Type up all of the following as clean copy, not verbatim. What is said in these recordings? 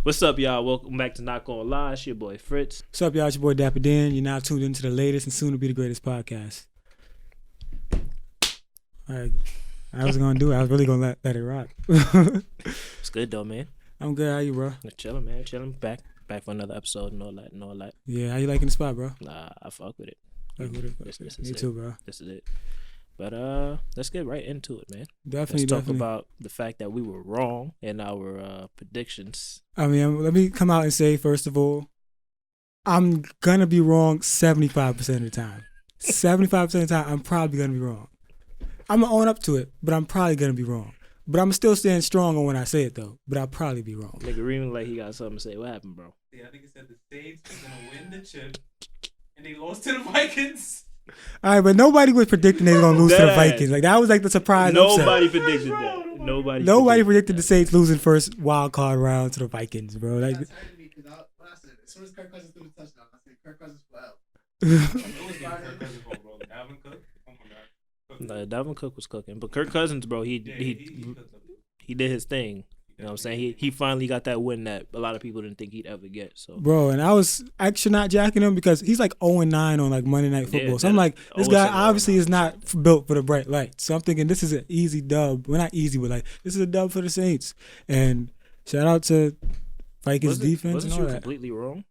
What's up, y'all? Welcome back to Not Gonna Lie. It's your boy Fritz. What's up, y'all? It's your boy Dapper Dan. You're now tuned into the latest and soon to be the greatest podcast. All right, I was gonna do it. I was really gonna let it rock. It's good though, man. I'm good. How you, bro? Chilling, man. Chilling. Back for another episode and all that. Yeah, how you liking the spot, bro? Nah, I fuck with it. This is Me too, bro. This is it. But let's get right into it, man. Definitely. Let's talk about the fact that we were wrong in our predictions. I mean, let me come out and say, first of all, I'm gonna be wrong 75% of the time. 75% of the time, I'm probably gonna be wrong. I'm gonna own up to it, but I'm probably gonna be wrong. But I'm still staying strong on when I say it, though. But I'll probably be wrong. Nigga Reem like he got something to say. What happened, bro? Yeah, I think it said the Saints were gonna win the chip, and they lost to the Vikings. All right, but nobody was predicting they were gonna lose to the Vikings. Like that was like the surprise. Nobody predicted that. Nobody predicted the Saints losing first wild card round to the Vikings, bro. Like, As soon as Kirk Cousins threw the touchdown, I said Kirk Cousins forever. No, Dalvin Cook was cooking, but Kirk Cousins, bro, he did his thing. You know what I'm saying? He finally got that win that a lot of people didn't think he'd ever get. So, bro, and I was actually not jacking him because he's like 0-9 on like Monday Night Football. Yeah, so I'm like, this guy obviously 0-9. is not built for the bright lights. So I'm thinking this is an easy dub. Well, not easy, but like this is a dub for the Saints. And shout out to Vikings defense Wasn't and all you that. completely wrong?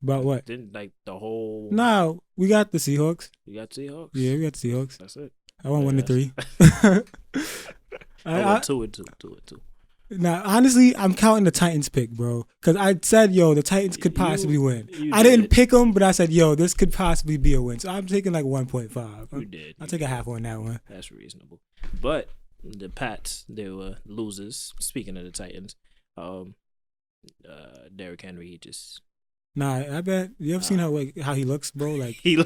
About what? Didn't like the whole? No, we got the Seahawks. You got Seahawks. Yeah, we got the Seahawks. That's it. I won 1-3. I went 2-2. Now, honestly, I'm counting the Titans pick, bro. Because I said, the Titans could possibly win. I didn't pick them, but I said, this could possibly be a win. So I'm taking like 1.5. You did. I'll take a half on that one. That's reasonable. But the Pats, they were losers. Speaking of the Titans, Derrick Henry, he just... Nah, I bet. You ever seen how he looks, bro? Like he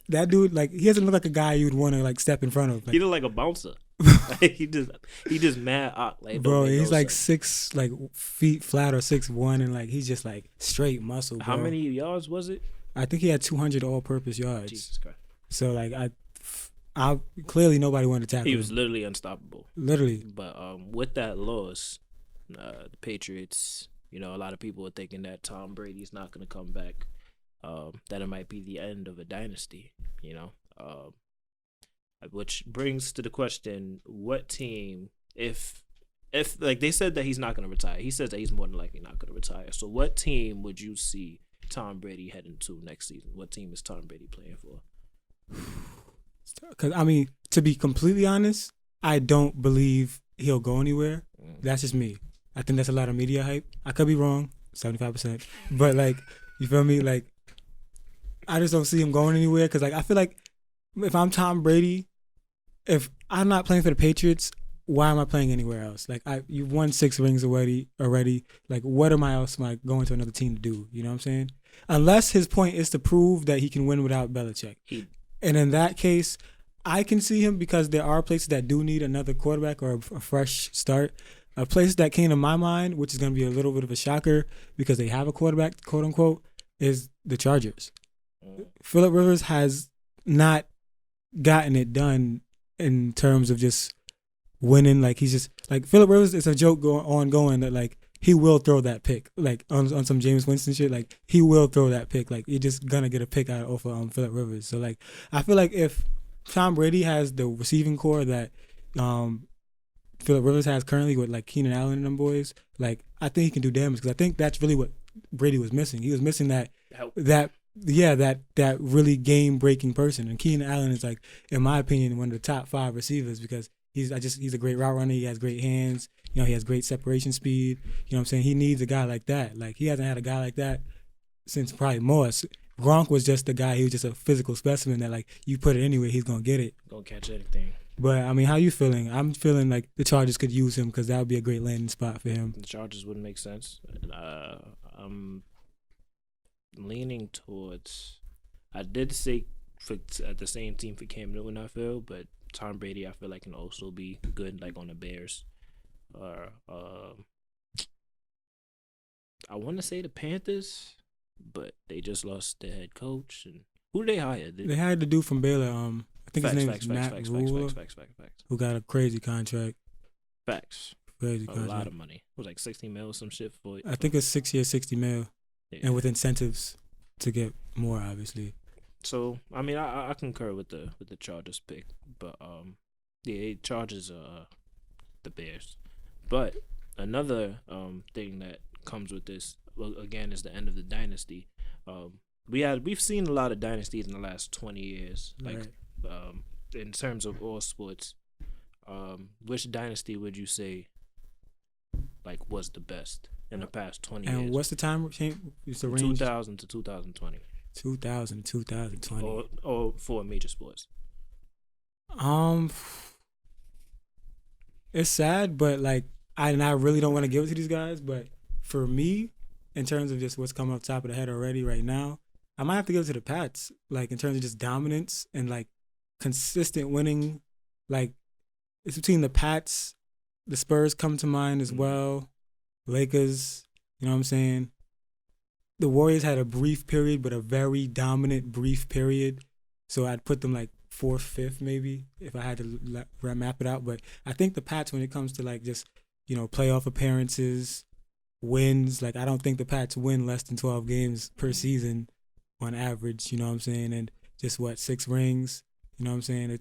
that dude, like he doesn't look like a guy you'd want to like step in front of. Like, he look like a bouncer. Like, he just mad. Like, bro, he's no like sense. 6 feet flat or 6'1", and like he's just like straight muscle. Bro. How many yards was it? I think he had 200 all-purpose yards. Jesus Christ! So like I clearly nobody wanted to tackle him. He was literally unstoppable. Literally. But with that loss, the Patriots, a lot of people are thinking that Tom Brady's not going to come back. That it might be the end of a dynasty. Which brings to the question: what team, if like they said that he's not going to retire, he says that he's more than likely not going to retire. So, what team would you see Tom Brady heading to next season? What team is Tom Brady playing for? Because I mean, to be completely honest, I don't believe he'll go anywhere. That's just me. I think that's a lot of media hype. I could be wrong, 75%. But like, you feel me? Like, I just don't see him going anywhere. Because like, I feel like if I'm Tom Brady, if I'm not playing for the Patriots, why am I playing anywhere else? Like, you've won 6 rings already. Like, what am I going to another team to do? You know what I'm saying? Unless his point is to prove that he can win without Belichick. And in that case, I can see him because there are places that do need another quarterback or a fresh start. A place that came to my mind, which is going to be a little bit of a shocker because they have a quarterback, quote unquote, is the Chargers. Phillip Rivers has not gotten it done in terms of just winning. Like, he's just like Phillip Rivers. It's a joke ongoing that like he will throw that pick, like on some Jameis Winston shit. Like, he will throw that pick. Like, you're just gonna get a pick out of Phillip Rivers. So like, I feel like if Tom Brady has the receiving core that Phillip Rivers has currently with like Keenan Allen and them boys, like I think he can do damage because I think that's really what Brady was missing. He was missing that really game breaking person, and Keenan Allen is like, in my opinion, one of the top 5 receivers because he's a great route runner. He has great hands. He has great separation speed. You know what I'm saying? He needs a guy like that. Like, he hasn't had a guy like that since probably Morris. Gronk was just the guy. He was just a physical specimen that like you put it anywhere, he's gonna get it. Gonna catch anything. But I mean, how you feeling? I'm feeling like the Chargers could use him because that would be a great landing spot for him. The Chargers wouldn't make sense. I'm leaning towards. I did say at the same team for Cam Newton, I feel, but Tom Brady, I feel like can also be good, like on the Bears. I want to say the Panthers, but they just lost their head coach. And who did they hire? They hired the dude from Baylor. I think his name is Matt Rule, Facts. who got a crazy contract. Facts. Crazy A contract. lot of money. It was like 60 mil or some shit for it. I think it's 6 years, 60 mil, Yeah. and with incentives to get more, obviously. So I mean, I concur with the Chargers pick, but yeah, Chargers the Bears. But another thing that comes with this, well, again, is the end of the dynasty. We've seen a lot of dynasties in the last 20 years, like Right. in terms of all sports. Which dynasty would you say like was the best in the past 20 And years? what's the time change? It's the From range 2000 to 2020, 2000 to 2020. or for major sports. It's sad, but like I really don't want to give it to these guys. But for me, in terms of just what's coming off the top of the head already right now, I might have to give it to the Pats. Like in terms of just dominance and like consistent winning. Like it's between the Pats, the Spurs come to mind as well, Lakers. You know what I'm saying? The Warriors had a brief period, but a very dominant brief period. So I'd put them like 4th, 5th maybe if I had to map it out. But I think the Pats, when it comes to like just, you know, playoff appearances, wins, like I don't think the Pats win less than 12 games per season on average, you know what I'm saying? And just 6 rings, you know what I'm saying?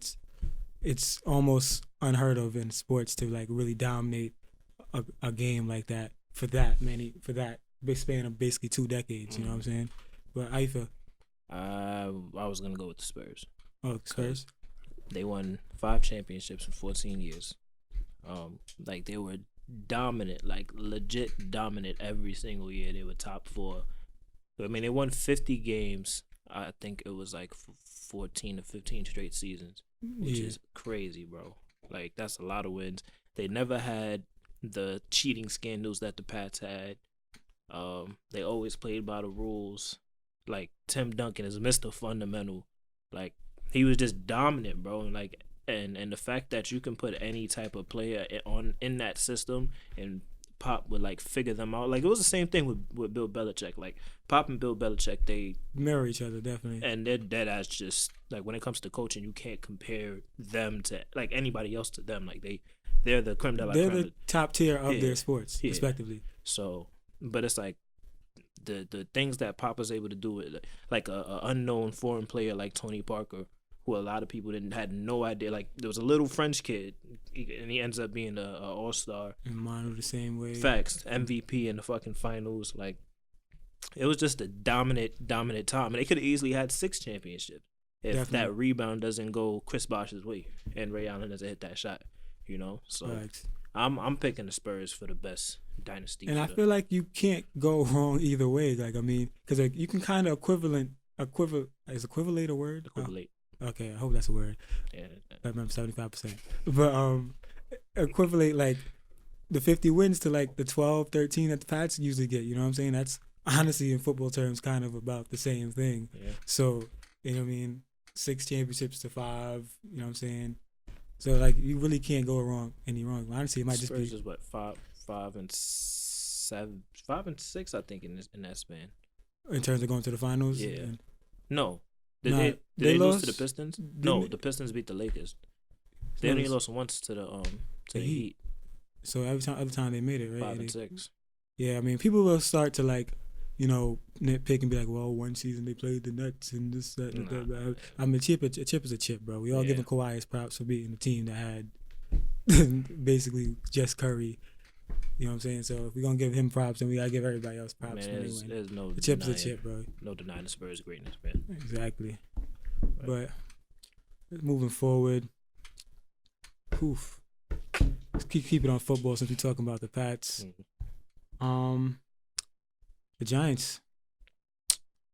It's almost unheard of in sports to like really dominate a game like that for that big span of basically 2 decades, you know what I'm saying? But how you feel? I was gonna go with the Spurs. Oh, Spurs? They won 5 championships in 14 years. Like they were dominant, like legit dominant every single year. They were top 4. I mean, they won 50 games. I think it was like 14 to 15 straight seasons, which is crazy, bro. Like that's a lot of wins. They never had the cheating scandals that the Pats had. They always played by the rules. Like Tim Duncan is Mr. Fundamental. Like he was just dominant, bro. And like and the fact that you can put any type of player in that system and Pop would like figure them out. Like it was the same thing with Bill Belichick. Like Pop and Bill Belichick, they mirror each other definitely. And they're dead ass just like when it comes to coaching, you can't compare them to like anybody else to them. Like they're the creme de la creme. They're the top tier of their sports, respectively. So, but it's like the things that Pop was able to do with like a unknown foreign player like Tony Parker, who a lot of people had no idea. Like there was a little French kid, and he ends up being a all-star. And Manu the same way. Facts, MVP in the fucking finals. Like it was just a dominant time, and they could have easily had 6 championships if that rebound doesn't go Chris Bosh's way and Ray Allen doesn't hit that shot. You know, so Facts. I'm picking the Spurs for the best dynasty. And I feel like you can't go wrong either way. Like I mean, because like you can kind of equivalent is equivalate a word? Equivalate. Okay, I hope that's a word. Yeah. I remember 75%. But equivalate like the 50 wins to like the 12, 13 that the Pats usually get. You know what I'm saying? That's honestly in football terms kind of about the same thing. Yeah. So, you know what I mean? 6 championships to 5, you know what I'm saying? So like you really can't go wrong. Honestly, it might Spurs just be is what 5 and 7, 5 and 6, I think in that span. In terms of going to the finals. Yeah. And, No. Did they lose to the Pistons? No, they? the Pistons beat the Lakers. They only lost once to the Heat. So every time they made it, right? 5 and 6. Yeah, I mean, people will start to like, you know, nitpick and be like, well, one season they played the Nets and this, that, and that. I mean, a chip is a chip, bro. We all giving Kawhi his props for beating the team that had basically just Curry. You know what I'm saying? So if we're gonna give him props, then we gotta give everybody else props. Man, there's no the chip's a chip, bro. No denying the Spurs' greatness, man. Exactly. But moving forward, let's keep it on football since we're talking about the Pats. The Giants,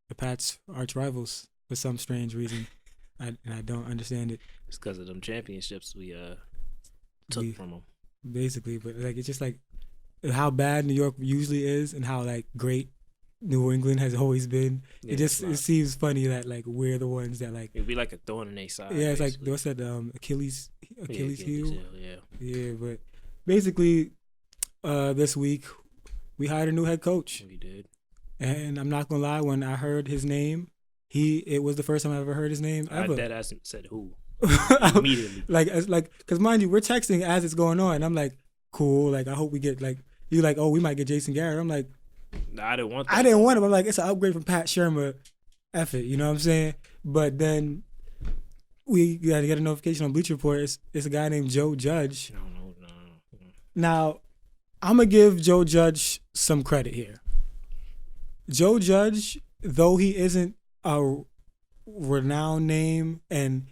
the Pats' arch rivals for some strange reason, and I don't understand it. It's because of them championships we took from them. Basically, but like it's just like how bad New York usually is and how like great New England has always been. Yeah, it seems funny that like we're the ones that like it'd be like a thorn in their side. Yeah, it's basically. like what's that Achilles heel? Yeah, but basically this week we hired a new head coach. We did. And I'm not gonna lie, when I heard his name, it was the first time I ever heard his name ever. I dead ass said who immediately. Like because mind you, we're texting as it's going on, and I'm like, cool. Like I hope we get like you like, oh, we might get Jason Garrett. I'm like, Nah, I didn't want that. I didn't want him. I'm like, it's an upgrade from Pat Shermer effort. You know what I'm saying? But then we got to get a notification on Bleacher Report. It's a guy named Joe Judge. No. Now, I'm going to give Joe Judge some credit here. Joe Judge, though he isn't a renowned name and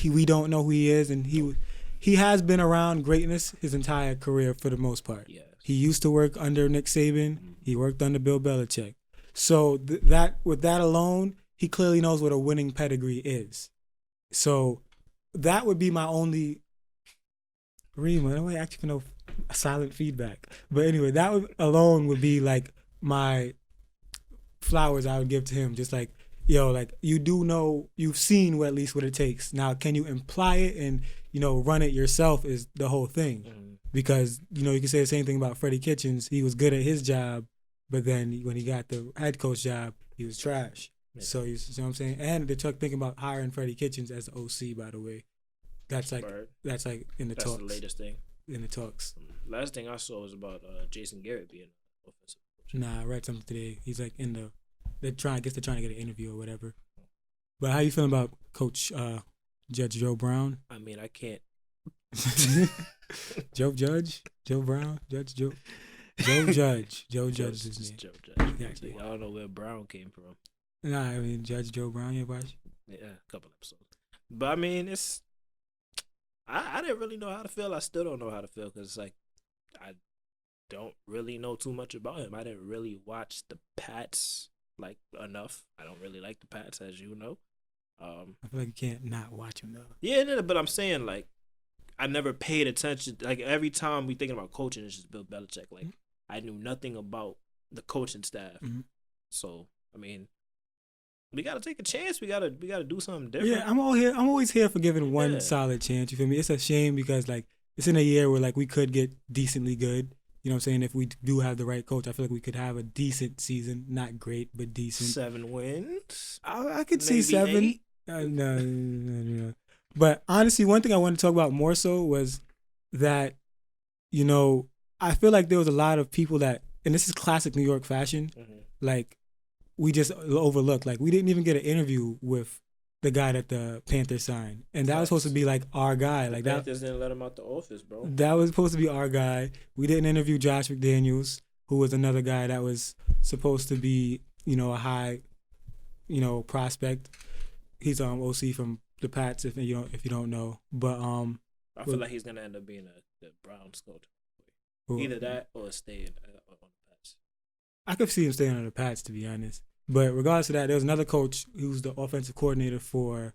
we don't know who he is, and he has been around greatness his entire career for the most part. Yes. He used to work under Nick Saban. He worked under Bill Belichick. So that with that alone, he clearly knows what a winning pedigree is. So that would be my only Rima. I don't actually know silent feedback. But anyway, that alone would be like my flowers I would give to him. Just like, yo, like you do know, you've seen at least what it takes. Now, can you imply it and, run it yourself is the whole thing. Because, you can say the same thing about Freddie Kitchens. He was good at his job, but then when he got the head coach job, he was trash. Yeah. So you see what I'm saying? And they're thinking about hiring Freddie Kitchens as the OC, by the way. That's like in the talks. That's the latest thing. In the talks. Last thing I saw was about Jason Garrett being offensive coach. Nah, I read something today. He's like they're trying to get an interview or whatever. But how you feeling about Coach Judge Joe Brown? I mean, I can't. Joe Judge is his name. Joe Judge. Exactly. I don't know where Brown came from. Nah, I mean Judge Joe Brown. You watch? Yeah, a couple episodes. But I mean, it's. I didn't really know how to feel. I still don't know how to feel because it's like I don't really know too much about him. I didn't really watch the Pats like enough. I don't really like the Pats, as you know. I feel like you can't not watch him though. Yeah, but I'm saying like I never paid attention. Like every time we thinking about coaching, it's just Bill Belichick. Like I knew nothing about the coaching staff. So I mean, we gotta take a chance. We gotta do something different. Yeah, I'm always here for giving one solid chance. You feel me? It's a shame because like it's in a year where like we could get decently good. You know what I'm saying? If we do have the right coach, I feel like we could have a decent season. Not great, but decent. 7 wins. I could see 7. No. But honestly, one thing I wanted to talk about more so was that, I feel like there was a lot of people that, and this is classic New York fashion, like we just overlooked. Like we didn't even get an interview with the guy that the Panthers signed, and that was supposed to be like our guy. Like that. Panthers didn't let him out the office, bro. That was supposed to be our guy. We didn't interview Josh McDaniels, who was another guy that was supposed to be, a high, prospect. He's OC from the Pats, if you don't know. But I feel like he's gonna end up being the Browns coach. Either that or stay on the Pats. I could see him staying on the Pats, to be honest. But regardless of that, there was another coach who's the offensive coordinator for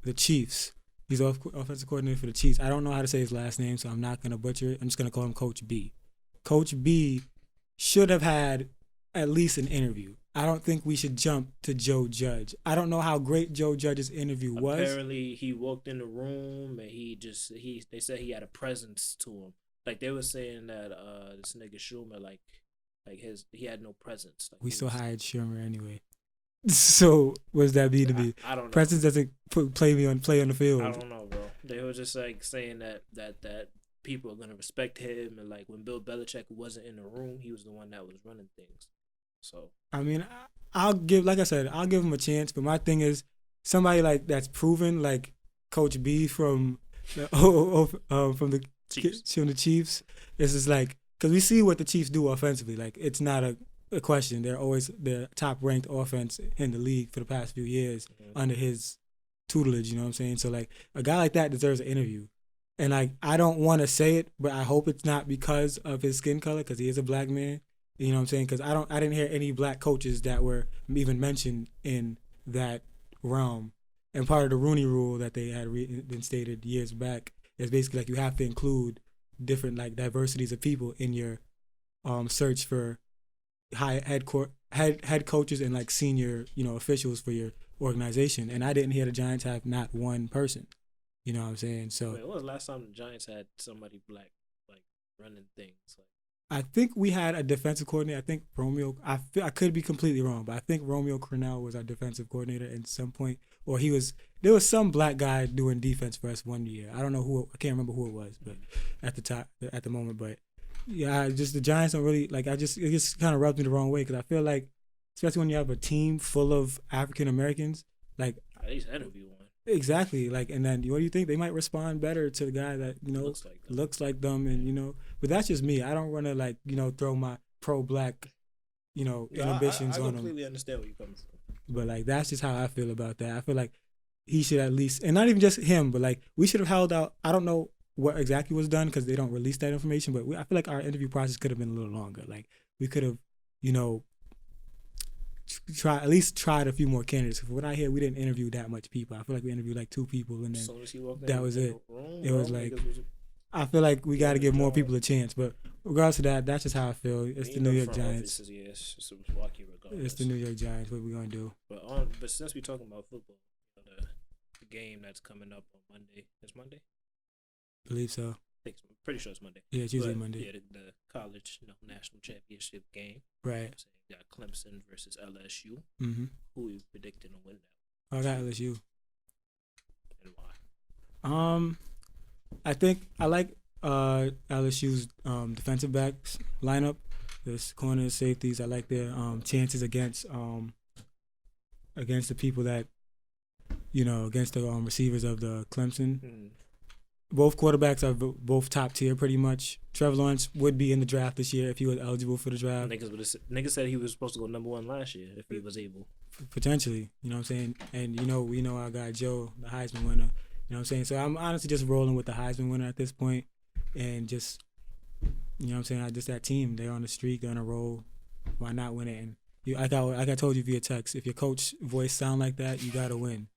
the Chiefs. He's offensive coordinator for the Chiefs. I don't know how to say his last name, so I'm not gonna butcher it. I'm just gonna call him Coach B. Coach B should have had at least an interview. I don't think we should jump to Joe Judge. I don't know how great Joe Judge's interview was. Apparently, he walked in the room and they said he had a presence to him. Like they were saying that this nigga Schumer he had no presence. Like, we still hired Schumer anyway. So what's that be to be? I don't know. Presence doesn't play on the field. I don't know, bro. They were just like saying that people are gonna respect him, and like when Bill Belichick wasn't in the room, he was the one that was running things. So I mean, I'll give him a chance, but my thing is somebody like that's proven, like Coach B from the Chiefs. This is like because we see what the Chiefs do offensively. Like it's not a question. They're always the top ranked offense in the league for the past few years under his tutelage. You know what I'm saying? So like a guy like that deserves an interview. And like I don't want to say it, but I hope it's not because of his skin color, because he is a black man. You know what I'm saying? Because I didn't hear any black coaches that were even mentioned in that realm. And part of the Rooney Rule that they had been stated years back is basically like you have to include different like diversities of people in your search for high head coaches and like senior officials for your organization. And I didn't hear the Giants have not one person. You know what I'm saying? So when was the last time the Giants had somebody black like running things? Like I think we had a defensive coordinator. I think Romeo. I could be completely wrong, but I think Romeo Crennel was our defensive coordinator at some point, or he was there was some black guy doing defense for us one year. I don't know who. I can't remember who it was, but at the moment. But yeah, just the Giants don't really like. It just kind of rubs me the wrong way because I feel like, especially when you have a team full of African Americans, like At least interview one. exactly, like, and then what do you think? They might respond better to the guy that looks like them, and but that's just me. I don't want to like throw my pro-black inhibitions I on them. completely understand where you're coming from. But like that's just how I feel about that. I feel like he should at least, and not even just him, but like we should have held out. I don't know what exactly was done because they don't release that information. But I feel like our interview process could have been a little longer. Like we could have, at least tried a few more candidates. From what I hear, we didn't interview that much people. I feel like we interviewed like 2 people, and then that was it. It was like I feel like we got to give more people a chance. But regardless of that, that's just how I feel. It's the New York Giants. It's Milwaukee regardless. It's the New York Giants. What we gonna do? But since we're talking about football, the game that's coming up on Monday. It's Monday. Believe so. I'm pretty sure it's Monday. Yeah, it's usually Monday. Yeah, the college national championship game. Right. So you got Clemson versus LSU. Mm-hmm. Who are you predicting to win that? I got LSU. And why? I think I like LSU's defensive backs lineup. There's corners, safeties. I like their chances against the people that against the receivers of the Clemson. Mm. Both quarterbacks are both top tier pretty much. Trevor Lawrence would be in the draft this year if he was eligible for the draft. Niggas said he was supposed to go number 1 last year if he was able. Potentially, you know what I'm saying? And we know our guy Joe, the Heisman winner. You know what I'm saying? So I'm honestly just rolling with the Heisman winner at this point, and just what I'm saying. Just that team, they're on the streak, they're on a roll. Why not win it? And like I told you via text, if your coach voice sound like that, you gotta win.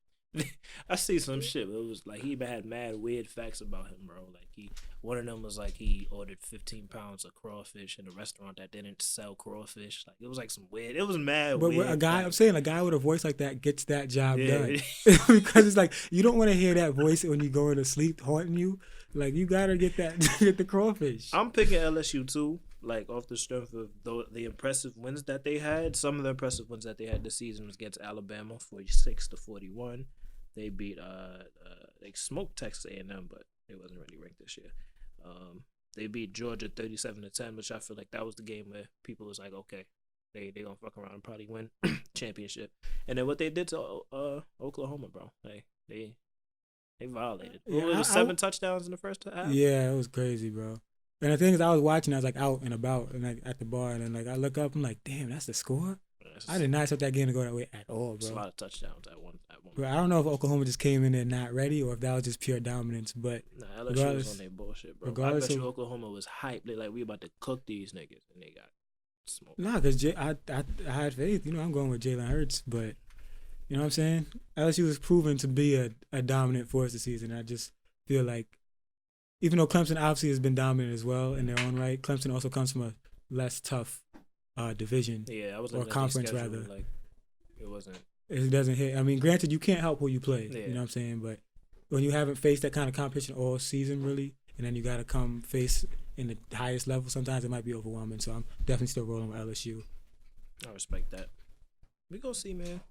I see some shit. It was like he had mad weird facts about him, bro. Like one of them was like he ordered 15 pounds of crawfish in a restaurant that didn't sell crawfish. Like it was like some weird. It was mad. But weird a guy, facts. I'm saying a guy with a voice like that gets that job done because it's like you don't want to hear that voice when you go to sleep haunting you. Like you gotta get the crawfish. I'm picking LSU too. Like off the strength of the impressive wins that they had. Some of the impressive wins that they had this season was against Alabama, 46-41. They beat they smoked Texas A&M, but it wasn't really ranked this year. They beat Georgia 37-10, which I feel like that was the game where people was like, okay, they gonna fuck around and probably win championship. And then what they did to Oklahoma, bro, they violated. Yeah, It was 7 touchdowns in the first half. Yeah, it was crazy, bro. And the thing is, I was watching, I was like out and about and like at the bar, and then like I look up, I'm like, damn, that's the score. I did not expect that game to go that way at all, bro. It's a lot of touchdowns at one. Bro, I don't know if Oklahoma just came in there not ready or if that was just pure dominance, but LSU was on their bullshit, bro. I bet you Oklahoma was hyped. They like, we about to cook these niggas, and they got smoked. Nah, because I had faith. I'm going with Jalen Hurts, but you know what I'm saying? LSU was proven to be a dominant force this season. I just feel like, even though Clemson obviously has been dominant as well in their own right, Clemson also comes from a less tough division. Yeah, I was or conference rather. Like, it wasn't. It doesn't hit. I mean, granted, you can't help who you play. Yeah. You know what I'm saying? But when you haven't faced that kind of competition all season, really, and then you got to come face in the highest level, sometimes it might be overwhelming. So I'm definitely still rolling with LSU. I respect that. We gonna see, man.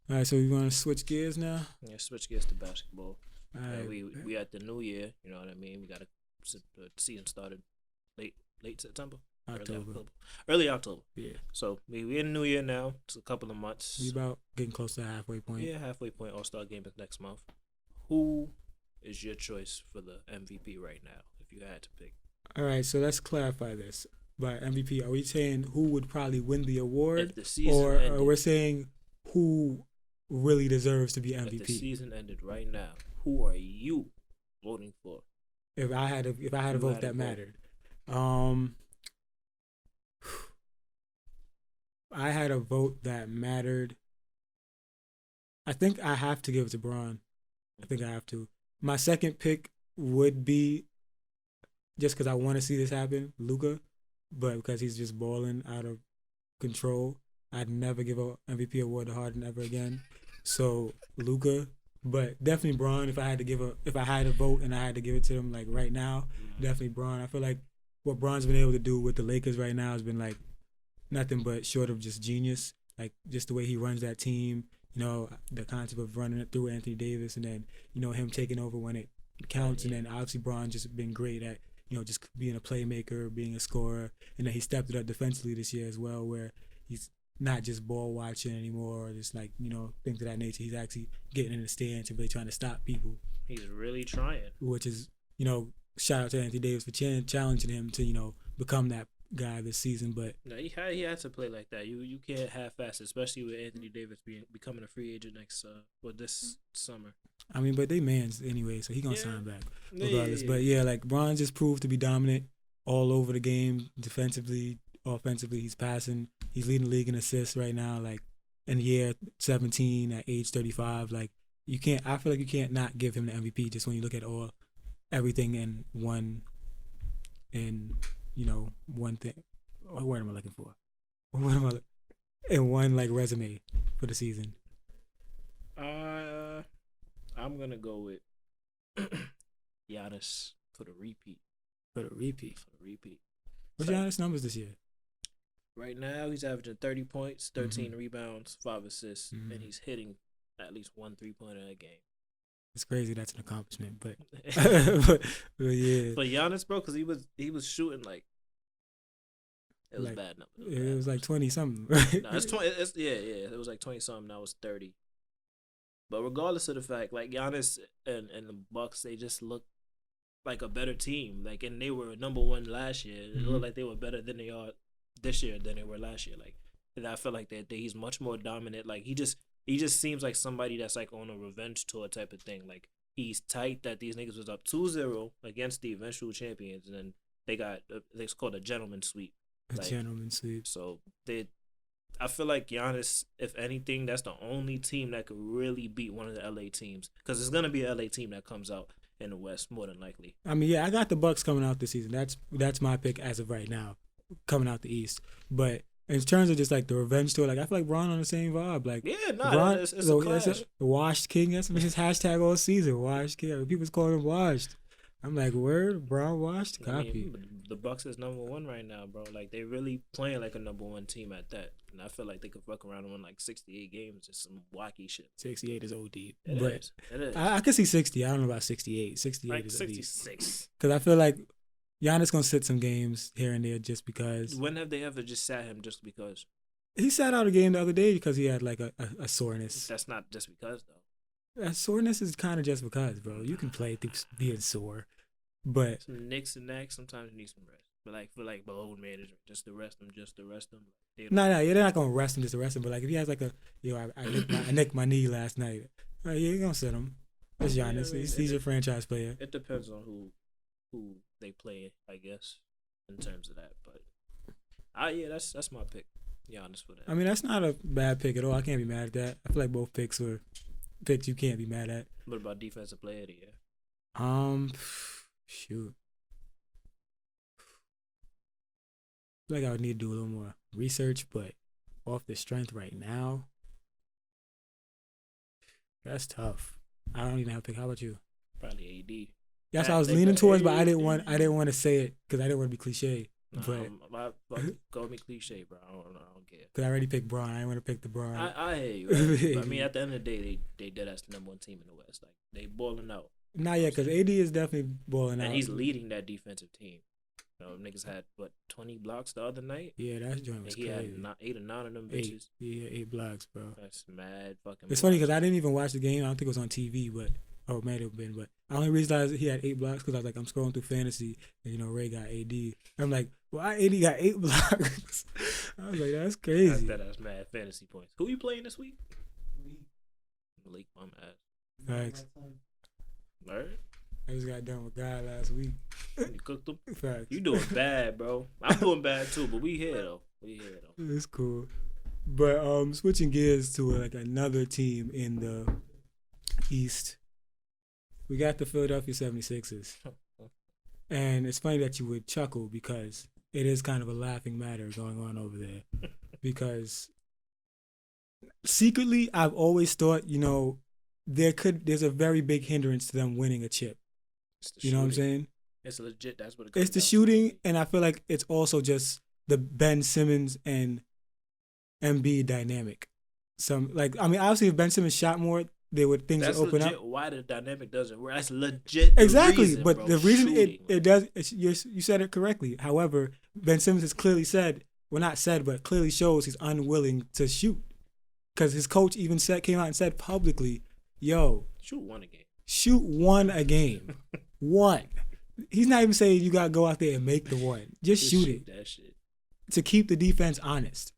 All right, so we want to switch gears now? Yeah, switch gears to basketball. All right. We at the new year. You know what I mean? We got the season started late September. Early October. Yeah. So we in the new year now. It's a couple of months. We about getting close to the halfway point. Yeah, halfway point. All-Star game is next month. Who is your choice for the MVP right now, if you had to pick? All right, so let's clarify this. By MVP, are we saying who would probably win the award, If the season ended, or we're saying who really deserves to be MVP? If the season ended right now, who are you voting for? If I had a vote that mattered, I had a vote that mattered. I think I have to give it to Braun. I think I have to. My second pick would be, just because I want to see this happen, Luka, but because he's just balling out of control. I'd never give an MVP award to Harden ever again. So Luka, but definitely Braun. If I had a vote and I had to give it to him like right now, definitely Braun. I feel like what Braun's been able to do with the Lakers right now has been like nothing but short of just genius. Like just the way he runs that team, the concept of running it through Anthony Davis, and then him taking over when it counts, and then obviously Bron just been great at just being a playmaker, being a scorer, and then he stepped it up defensively this year as well, where he's not just ball watching anymore, or just like things of that nature. He's actually getting in the stance and really trying to stop people. He's really trying. Which is shout out to Anthony Davis for challenging him to become that guy this season. But no, he had to play like that. You can't half-ass, especially with Anthony Davis becoming a free agent this summer. I mean, but they mans anyway, so he gonna sign back regardless. Yeah. But yeah, like Bron just proved to be dominant all over the game, defensively, offensively. He's passing. He's leading the league in assists right now. Like in year 17 at age 35. Like I feel like you can't not give him the MVP just when you look at everything in one thing. What word am I looking for? In one like resume for the season. I'm gonna go with Giannis for the repeat. What's Giannis' numbers this year? Right now, he's averaging 30 points, 13 rebounds, 5 assists, and he's hitting at least 1 3-pointer a game. It's crazy. That's an accomplishment, but but yeah. But Giannis, bro, because he was shooting like it was bad numbers. It was like 20 something. Right? No, it's 20. It was like 20 something. Now it's 30. But regardless of the fact, like Giannis and the Bucks, they just look like a better team. Like, and they were number one last year. It looked like they were better than they are this year than they were last year. Like, and I feel like that he's much more dominant. Like he just seems like somebody that's like on a revenge tour type of thing. Like he's tight that these niggas was up 2-0 against the eventual champions, and then they got it's called a gentleman's sweep. Gentleman's sweep. So I feel like Giannis, if anything, that's the only team that could really beat one of the LA teams, because it's gonna be an LA team that comes out in the West more than likely. I mean, yeah, I got the Bucks coming out this season. That's my pick as of right now, coming out the East. But in terms of just like the revenge tour, like I feel like Bron on the same vibe. Like Bron, it's a clash. The washed king. That's been his hashtag all season. Washed king. People's calling him washed. I'm like, word, Bron washed. Copy. I mean, the Bucks is number one right now, bro. Like they really playing like a number one team at that, and I feel like they could fuck around and win like 68 games. Just some wacky shit. 68 is OD. It but is. I could see 60. I don't know about 68. 68 like is 66. Because I feel like Giannis gonna sit some games here and there just because. When have they ever just sat him just because? He sat out a game the other day because he had like a soreness. That's not just because though. That soreness is kind of just because, bro. You can play through being sore, but some nicks and necks. Sometimes you need some rest. But like for like below management, just to rest them. No, yeah, they're not gonna rest him just to rest him. But like if he has like I nicked my knee last night. Yeah, you're gonna sit him. It's Giannis. He's a franchise player. It depends on who they play, I guess, in terms of that. But that's my pick. Giannis for that. I mean, that's not a bad pick at all. I can't be mad at that. I feel like both picks were picks you can't be mad at. What about defensive player of the year? Shoot. I feel like I would need to do a little more research, but off the strength right now, that's tough. I don't even have to pick. How about you? Probably AD. That's what I was leaning towards, but I didn't want to say it because I didn't want to be cliche. But go me cliche, bro. I don't care. Because I already picked Bron. I didn't want to pick the Bron. I hear you. Right? I mean, at the end of the day, they dead as the number one team in the West. Like they balling out. Not yet, because AD is definitely balling out. And he's leading that defensive team. Niggas had 20 blocks the other night. Yeah, that joint was crazy. He had 8 or 9 of them bitches. Yeah, 8 blocks, bro. That's mad fucking. It's funny because I didn't even watch the game. I don't think it was on TV, but it might have been. But I only realized he had 8 blocks because I was like, I'm scrolling through fantasy, and Ray got AD. I'm like, why AD got 8 blocks? I was like, that's crazy. That's mad fantasy points. Who you playing this week? Malik, bum ass. Facts. All right. I just got done with God last week. You cooked them? Facts. You doing bad, bro. I'm doing bad too, but we here though. It's cool. But switching gears to like another team in the East, we got the Philadelphia 76ers. And it's funny that you would chuckle because it is kind of a laughing matter going on over there. Because secretly, I've always thought, there's a very big hindrance to them winning a chip. You know what I'm saying? It's legit. That's what it comes It's the shooting, and I feel like it's also just the Ben Simmons and Embiid dynamic. some like I mean obviously if Ben Simmons shot more, things That's would open legit up. why the dynamic doesn't work. That's legit. The Exactly, reason, but bro. the reason Shooting, it does, you said it correctly. However, Ben Simmons has clearly said, well, not said, but clearly shows he's unwilling to shoot, because his coach even came out and said publicly, "Yo, shoot one a game. Shoot one a game, one." He's not even saying you gotta go out there and make the one. Just shoot it that shit to keep the defense honest.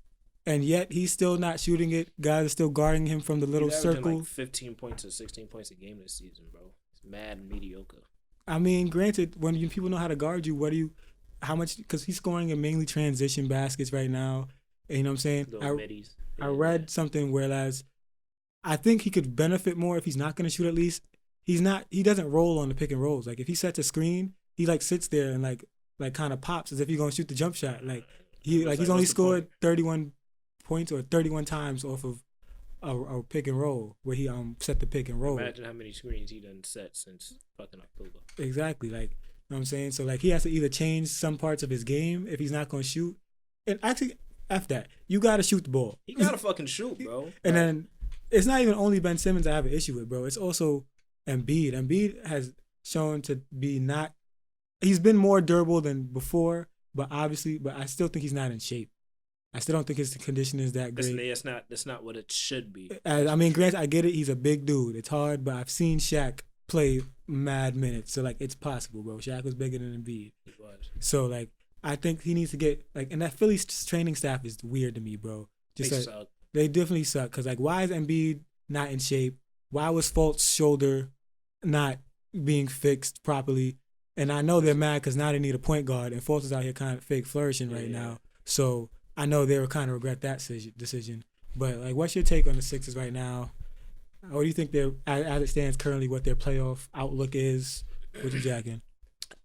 And yet he's still not shooting it. Guys are still guarding him from the little He's averaging circle. like 15 points or 16 points a game this season, bro. It's mad mediocre. I mean, granted, when people know how to guard you, how much? Because he's scoring in mainly transition baskets right now. And you know what I'm saying? Little middies. I read something whereas I think he could benefit more if he's not going to shoot at least. He doesn't roll on the pick and rolls. Like if he sets a screen, he like sits there and like kind of pops as if he's going to shoot the jump shot. Like he's only scored 31 points or 31 times off of a pick and roll where he set the pick and roll. Imagine how many screens he done set since fucking October. Exactly. Like, you know what I'm saying? So like he has to either change some parts of his game if he's not going to shoot. And actually, F that. You got to shoot the ball. He got to fucking shoot, bro. And then it's not even only Ben Simmons I have an issue with, bro. It's also Embiid. Embiid has shown to be he's been more durable than before, but I still think he's not in shape. I still don't think his condition is that great. That's not what it should be. I mean, granted, I get it. He's a big dude. It's hard, but I've seen Shaq play mad minutes, so like it's possible, bro. Shaq was bigger than Embiid. He was. So like, I think he needs to get like, and that Phillies training staff is weird to me, bro. Just they like, suck. They definitely suck. Cause like, why is Embiid not in shape? Why was Fultz's shoulder not being fixed properly? And I know they're mad because now they need a point guard, and Fultz is out here kind of fake flourishing right now. So I know they will kind of regret that decision. But like, what's your take on the Sixers right now? What do you think as it stands currently, what their playoff outlook is? What you jacking?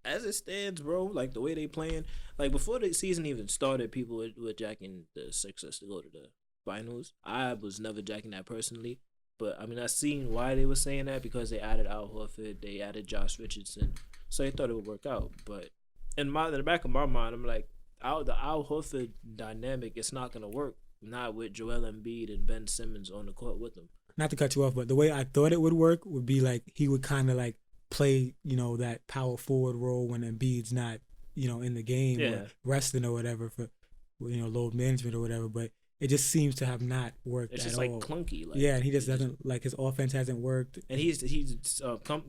As it stands, bro, like the way they playing, like before the season even started, people were jacking the Sixers to go to the finals. I was never jacking that personally, but I mean I seen why they were saying that because they added Al Horford, they added Josh Richardson, so they thought it would work out. But in the back of my mind, I'm like, the Al Horford dynamic, it's not gonna work. Not with Joel Embiid and Ben Simmons on the court with them. Not to cut you off, but the way I thought it would work would be like he would kind of like play, that power forward role when Embiid's not, in the game or resting or whatever for, load management or whatever. But it just seems to have not worked it's at just all. Like clunky. Like, yeah, and he just doesn't like his offense hasn't worked. And he's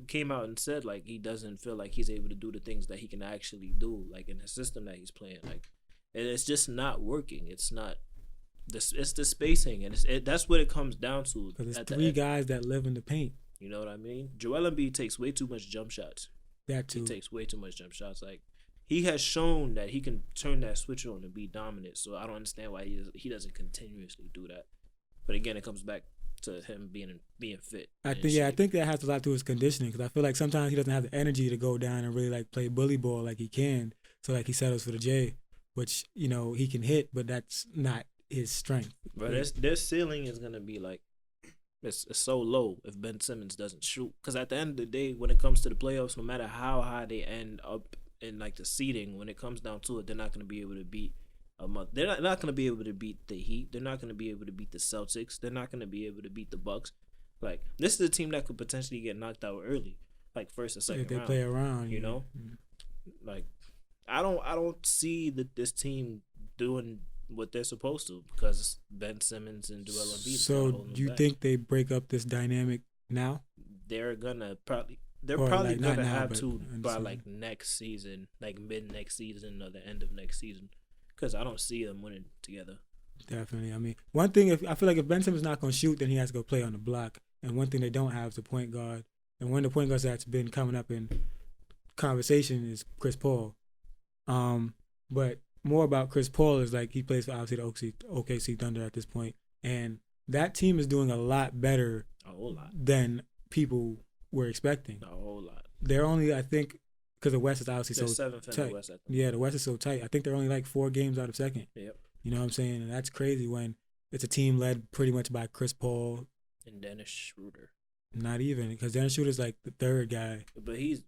came out and said like he doesn't feel like he's able to do the things that he can actually do like in the system that he's playing like, and it's just not working. It's not. It's the spacing, and that's what it comes down to. Because it's three guys that live in the paint. You know what I mean? Joel Embiid takes way too much jump shots. That too. He takes way too much jump shots. Like he has shown that he can turn that switch on and be dominant. So I don't understand why he doesn't continuously do that. But again, it comes back to him being fit. I think that has a lot to do with his conditioning. Because I feel like sometimes he doesn't have the energy to go down and really like play bully ball like he can. So like he settles for the J, which he can hit, but that's not his strength. But their ceiling is gonna be like it's so low if Ben Simmons doesn't shoot. Because at the end of the day, when it comes to the playoffs, no matter how high they end up in like the seeding, when it comes down to it, they're not gonna be able to beat They're not gonna be able to beat the Heat. They're not gonna be able to beat the Celtics. They're not gonna be able to beat the Bucks. Like this is a team that could potentially get knocked out early, like first or second if they round. play around, Like I don't see this team doing what they're supposed to because Ben Simmons and Joel Embiid. So do you think they break up this dynamic now? They're probably like, gonna now, have to by like next season, like mid next season or the end of next season, because I don't see them winning together. Definitely. I mean, one thing I feel like if Ben Simmons not gonna shoot, then he has to go play on the block. And one thing they don't have is a point guard. And one of the point guards that's been coming up in conversation is Chris Paul. But more about Chris Paul is like he plays for obviously the OKC Thunder at this point, and that team is doing a lot better, a whole lot, than people were expecting. A whole lot. They're only, I think, because the West is obviously they're so seventh tight. in the West, I think. Yeah, the West is so tight. I think they're only like 4 games out of second. Yep. You know what I'm saying? And that's crazy when it's a team led pretty much by Chris Paul and Dennis Schroeder. Not even, because Dennis Schroeder's like the third guy. But he's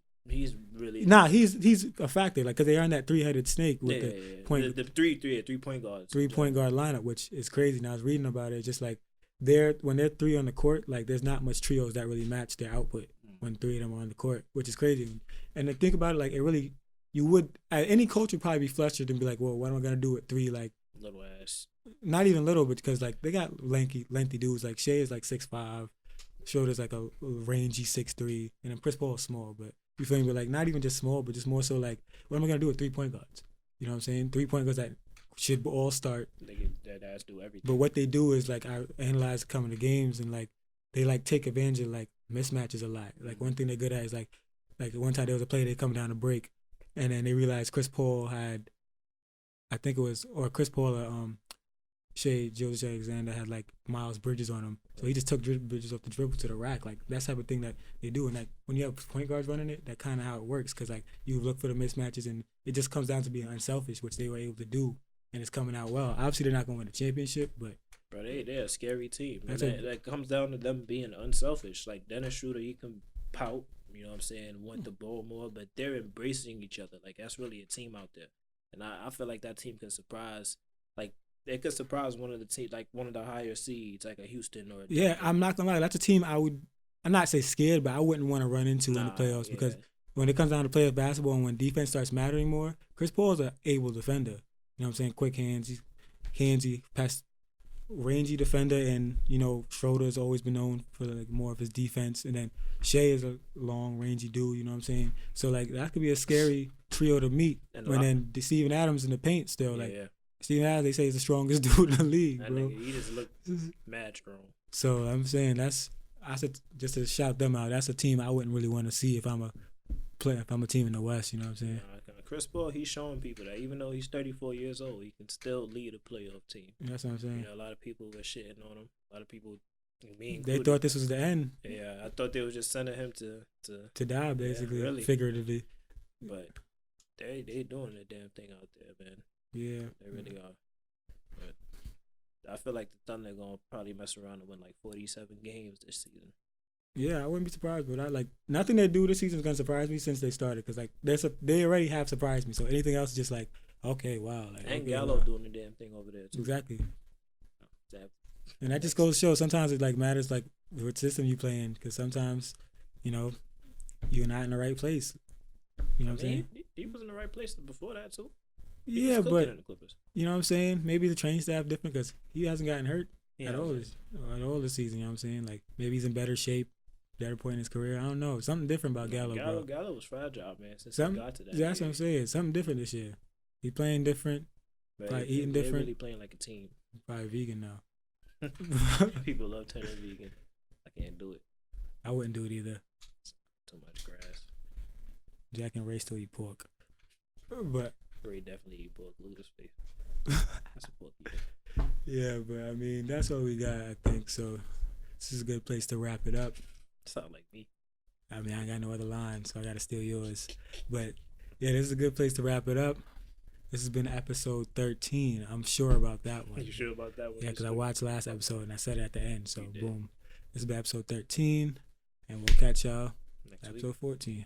really he's a factor, like, because they are in that 3-headed snake with the three point guards. 3-point guard lineup, which is crazy. Now I was reading about it, just like when they're three on the court, like there's not much trios that really match their output when three of them are on the court, which is crazy. And to think about it, like it really, you would any coach would probably be flustered and be like, well, what am I gonna do with three like little ass? Not even little, but because like they got lengthy dudes. Like Shea is like 6'5", Schroeder's like a rangy 6'3", and then Chris Paul is small, but you feel me? But like not even just small, but just more so like, what am I gonna do with 3-point guards? You know what I'm saying? 3-point guards that should all start. They get that ass do everything. But what they do is like I analyze coming to games and like they like take advantage of like mismatches a lot. Like one thing they're good at is like one time there was a play they come down to break, and then they realized Chris Paul had, I think it was or Chris Paul or Shea GILGEOUS-ALEXANDER had like Miles Bridges on him, so he just took Bridges off the dribble to the rack. Like that's the type of thing that they do, and like when you have point guards running it, that kind of how it works. Because like you look for the mismatches, and it just comes down to being unselfish, which they were able to do, and it's coming out well. Obviously, they're not going to win the championship, but bro, they're a scary team. And that comes down to them being unselfish. Like Dennis Schroeder, he can pout, you know what I'm saying, want the ball more, but they're embracing each other. Like that's really a team out there, and I feel like that team can surprise. Like they could surprise one of the teams, like one of the higher seeds, like a Houston or. Yeah, I'm not gonna lie. That's a team I'm not say scared, but I wouldn't want to run into in the playoffs because when it comes down to playoff basketball and when defense starts mattering more, Chris Paul's an able defender. You know what I'm saying? Quick hands, handsy, rangy defender, and you know Schroeder's always been known for like more of his defense, and then Shea is a long, rangy dude. You know what I'm saying? So like that could be a scary trio to meet. And then Steven Adams in the paint still Steven Adams, they say, is the strongest dude in the league, bro. Nigga, he just look mad strong. So I'm saying just to shout them out. That's a team I wouldn't really want to see if I'm a team in the West. You know what I'm saying? Chris Paul, he's showing people that even though he's 34 years old, he can still lead a playoff team. That's what I'm saying. You know, a lot of people were shitting on him. A lot of people, me included, they thought this was the end. Yeah, I thought they were just sending him to die, basically, really. Figuratively. But they doing the damn thing out there, man. Yeah, they really are. But I feel like the Thunder gonna probably mess around and win like 47 games this season. Yeah, I wouldn't be surprised, but nothing they do this season is gonna surprise me since they started. Cause like they already have surprised me. So anything else is just like, okay, wow. Like, and okay, Gallo wow. doing the damn thing over there too. Exactly. And that just goes to show sometimes it like matters like what system you play in, because sometimes, you know, you're not in the right place. You know what I'm saying? He was in the right place before that too. Yeah, but you know what I'm saying? Maybe the training staff different because he hasn't gotten hurt at all this season. You know what I'm saying? Like maybe he's in better shape, better point in his career. I don't know. Something different about Gallo, bro. Gallo was fragile, man. Since he got to that. That's what I'm saying. Something different this year. He playing different. Probably eating different. They're really playing like a team. Probably vegan now. People love turning vegan. I can't do it. I wouldn't do it either. Too much grass. Jack and Ray still eat pork, but. Ray definitely eat pork. Look at his face. That's a pork eater. Yeah, but I mean that's all we got. I think so. This is a good place to wrap it up. Sound like me. I mean I ain't got no other lines, so I gotta steal yours. But yeah, this is a good place to wrap it up. This has been episode 13. I'm sure about that one. You sure about that one? Yeah, because I watched last episode and I said it at the end. So boom, this has been episode 13, and we'll catch y'all next episode 14.